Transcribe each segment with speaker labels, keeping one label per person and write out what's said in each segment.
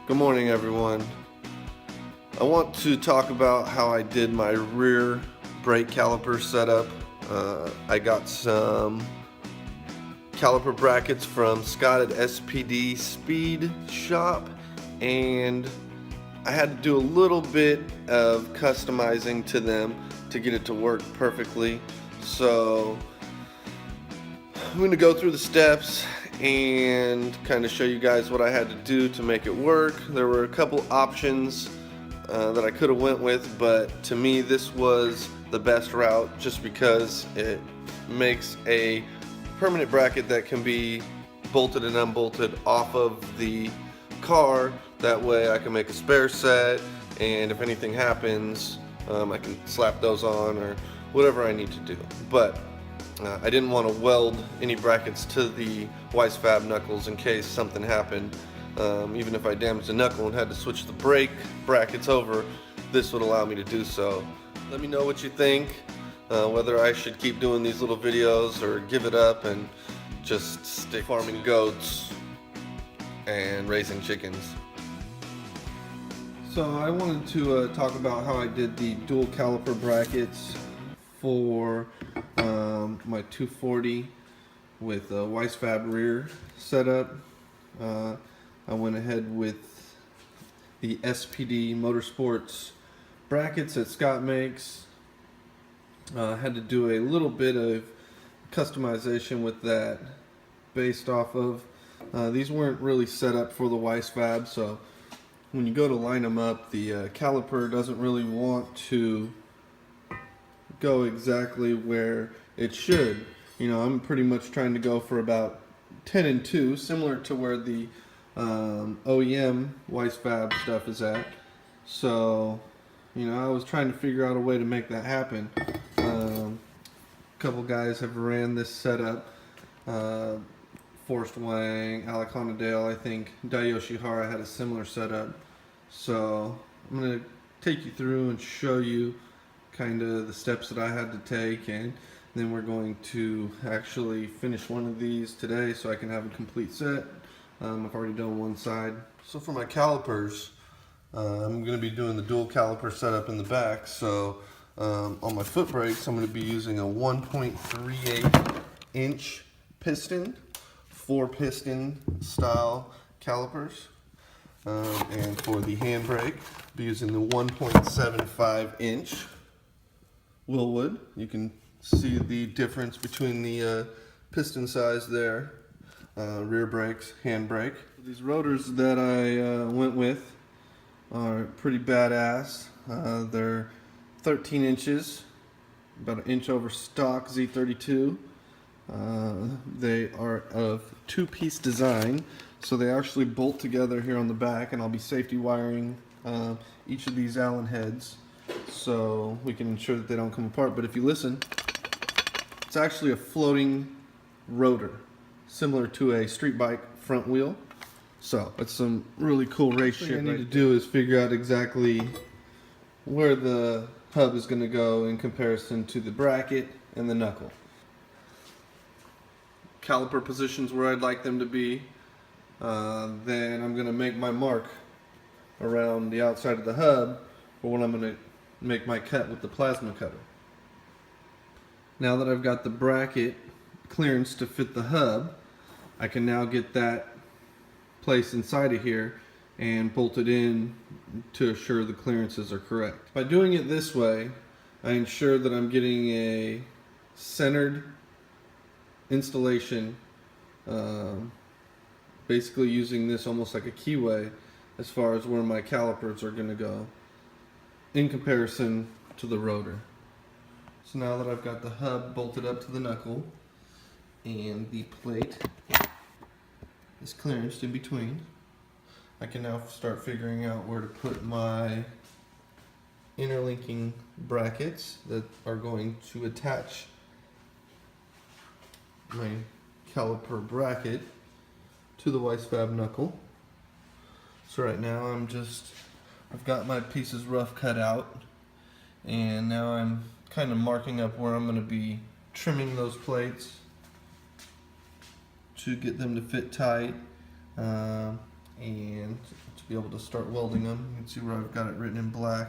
Speaker 1: Good morning, everyone. I want to talk about how I did my rear brake caliper setup. I got some caliper brackets from Scott at SPD Speed Shop, and I had to do a little bit of customizing to them to get it to work perfectly. So I'm going to go through the steps and kind of show you guys what I had to do to make it work. There were a couple options that I could have went with, but to me this was the best route just because it makes a permanent bracket that can be bolted and unbolted off of the car. That way I can make a spare set, and if anything happens I can slap those on or whatever I need to do. But I didn't want to weld any brackets to the Weissfab knuckles in case something happened. Even if I damaged the knuckle and had to switch the brake brackets over, this would allow me to do so. Let me know what you think, whether I should keep doing these little videos or give it up and just stick farming goats and raising chickens. So I wanted to talk about how I did the dual caliper brackets for my 240 with a Weissfab rear setup. I went ahead with the SPD Motorsports brackets that Scott makes. Had to do a little bit of customization with that based off of these weren't really set up for the Weissfab, so when you go to line them up, the caliper doesn't really want to go exactly where it should. You know, I'm pretty much trying to go for about 10 and 2, similar to where the OEM Weissfab stuff is at. So, you know, I was trying to figure out a way to make that happen. A couple guys have ran this setup. Forrest Wang, Alec Honadale, I think Dai Yoshihara had a similar setup. So I'm going to take you through and show you kind of the steps that I had to take, and then we're going to actually finish one of these today so I can have a complete set. I've already done one side. So for my calipers, I'm going to be doing the dual caliper setup in the back. So on my foot brakes, I'm going to be using a 1.38 inch piston, 4 piston style calipers. And for the handbrake, I'll be using the 1.75 inch Wilwood. You can see the difference between the piston size there. Rear brakes, handbrake. These rotors that I went with are pretty badass. They're 13 inches, about an inch over stock Z32. They are of 2-piece design, so they actually bolt together here on the back, and I'll be safety wiring each of these Allen heads so we can ensure that they don't come apart. But if you listen, it's actually a floating rotor, similar to a street bike front wheel. So it's some really cool race shit. What I need to do is figure out exactly where the hub is going to go in comparison to the bracket and the knuckle. Caliper positions where I'd like them to be. Then I'm going to make my mark around the outside of the hub for when I'm going to make my cut with the plasma cutter. Now that I've got the bracket clearance to fit the hub, I can now get that placed inside of here and bolt it in to assure the clearances are correct. By doing it this way, I ensure that I'm getting a centered installation, basically using this almost like a keyway as far as where my calipers are going to go in comparison to the rotor. So now that I've got the hub bolted up to the knuckle and the plate is clearanced in between, I can now start figuring out where to put my interlinking brackets that are going to attach my caliper bracket to the Weissfab knuckle. So right now I've got my pieces rough cut out, and now I'm kind of marking up where I'm going to be trimming those plates to get them to fit tight and to be be able to start welding them. You can see where I've got it written in black.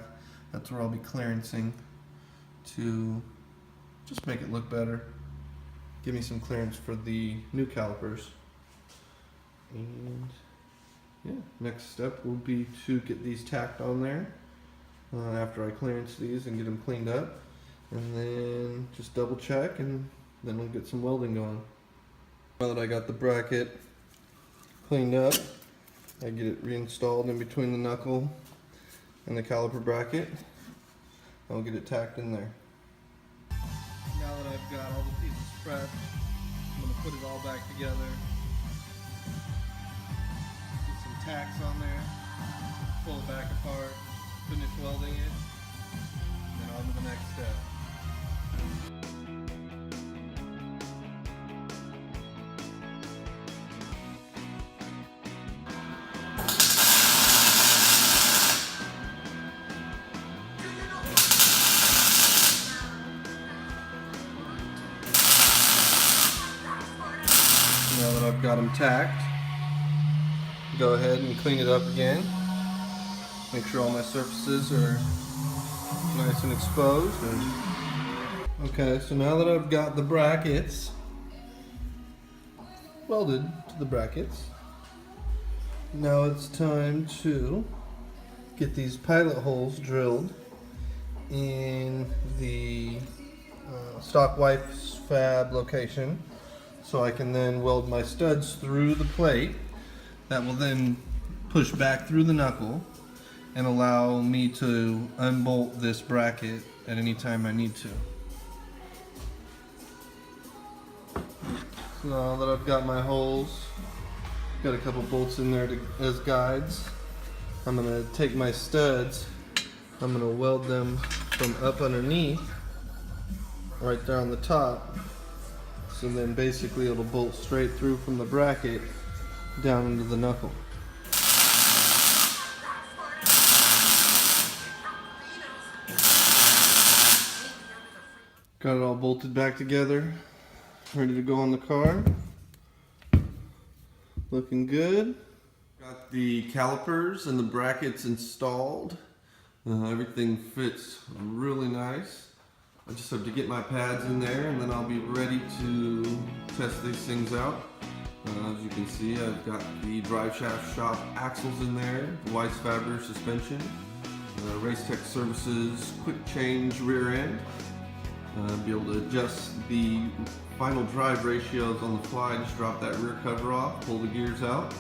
Speaker 1: That's where I'll be clearancing to just make it look better. Give me some clearance for the new calipers. And yeah, next step will be to get these tacked on there after I clearance these and get them cleaned up. And then just double check, and then we'll get some welding going. Now that I got the bracket cleaned up, I get it reinstalled in between the knuckle and the caliper bracket. I'll get it tacked in there. Now that I've got all the pieces prepped, I'm going to put it all back together. Get some tacks on there, pull it back apart, finish welding it, and then on to the next step. Now that I've got them tacked, go ahead and clean it up again. Make sure all my surfaces are nice and exposed. Okay, so now that I've got the brackets welded to the brackets, now it's time to get these pilot holes drilled in the stock wipes fab location, so I can then weld my studs through the plate that will then push back through the knuckle and allow me to unbolt this bracket at any time I need to. So now that I've got my holes, got a couple bolts in there as guides, I'm going to take my studs, I'm going to weld them from up underneath, right there on the top. So then basically it'll bolt straight through from the bracket down into the knuckle. Got it all bolted back together, ready to go on the car. Looking good. Got the calipers and the brackets installed. Everything fits really nice. I just have to get my pads in there, and then I'll be ready to test these things out. As you can see, I've got the drive shaft shop axles in there, the Weiss Faber suspension, Race Tech Services quick change rear end. Be able to adjust the final drive ratios on the fly. Just drop that rear cover off, pull the gears out,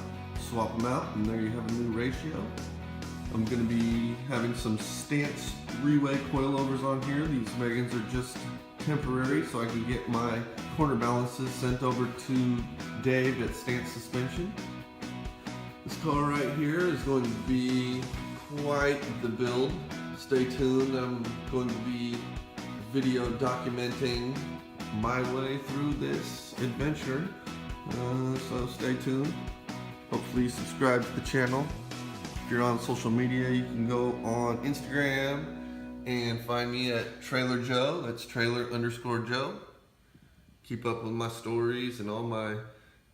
Speaker 1: swap them out, and there you have a new ratio. I'm going to be having some stance three-way coilovers on here. These Megans are just temporary, so I can get my corner balances sent over to Dave at Stance Suspension. This car right here is going to be quite the build. Stay tuned. I'm going to be video documenting my way through this adventure, so stay tuned. Hopefully you subscribe to the channel. If you're on social media, you can go on Instagram and find me at Trailer Joe. That's trailer_Joe. Keep up with my stories and all my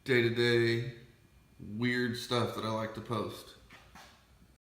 Speaker 1: day-to-day weird stuff that I like to post.